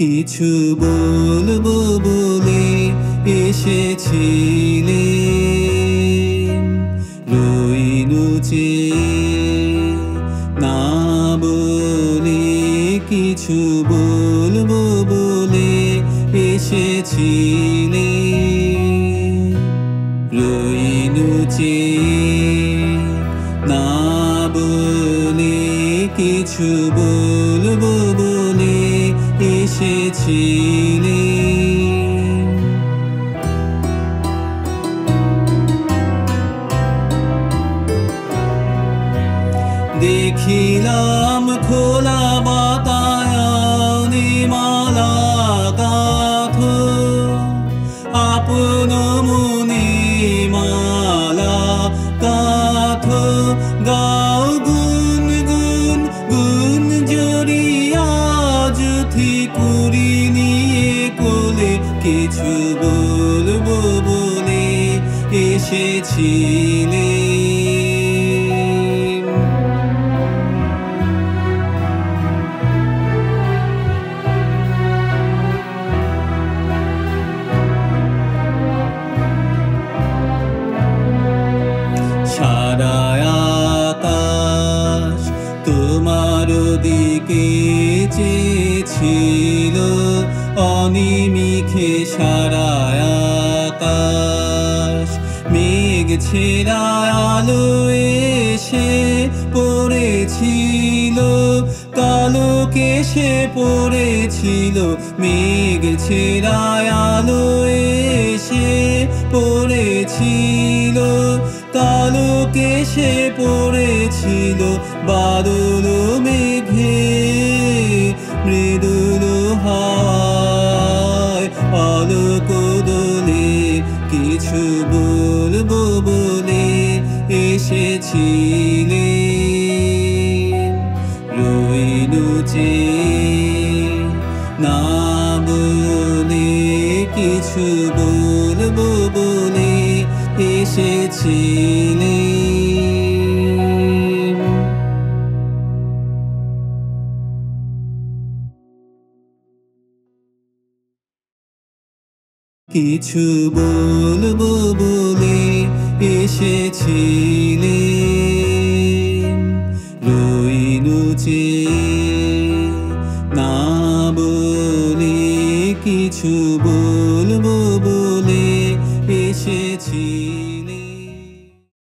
কিছু বলবো বলে এসেছিলে, রইনু যে না বলে কিছু বলবো বলে এসেছিলে, রইনু যে না বলে কিছু বলবো বলে এসেছিলে। দেখিলাম খোলা বাতায়নে মালা গাঁথ, আপন মনে মালা গাঁথ। গাও গুন গুন গুন জড়িয়া যুথি কুড়ি নিয়ে কোলে, কিছু বলবো বলে এসেছিলে। সারা আকাশ তোমার দিকে চেয়েছিল, অনিমিষে সারা আকাশ মেঘ ছেঁড়া আলো এসে পড়েছিল, কালো কেশে পড়েছিল। মেঘ ছেঁড়া আলো এসে পড়েছিল, কালো কেশে পড়েছিল। বাদল মেঘে মৃদুল হাওয়ায় আলোক দোলে, কিছু বলবো বলে এসেছিলে, রইনু যে না বলে কিছু বলবো বলে এসেছিলে। কিছু বলবো বলে এসেছিলে, রইনু যে না বলে কিছু বলবো বলে এসেছিলে।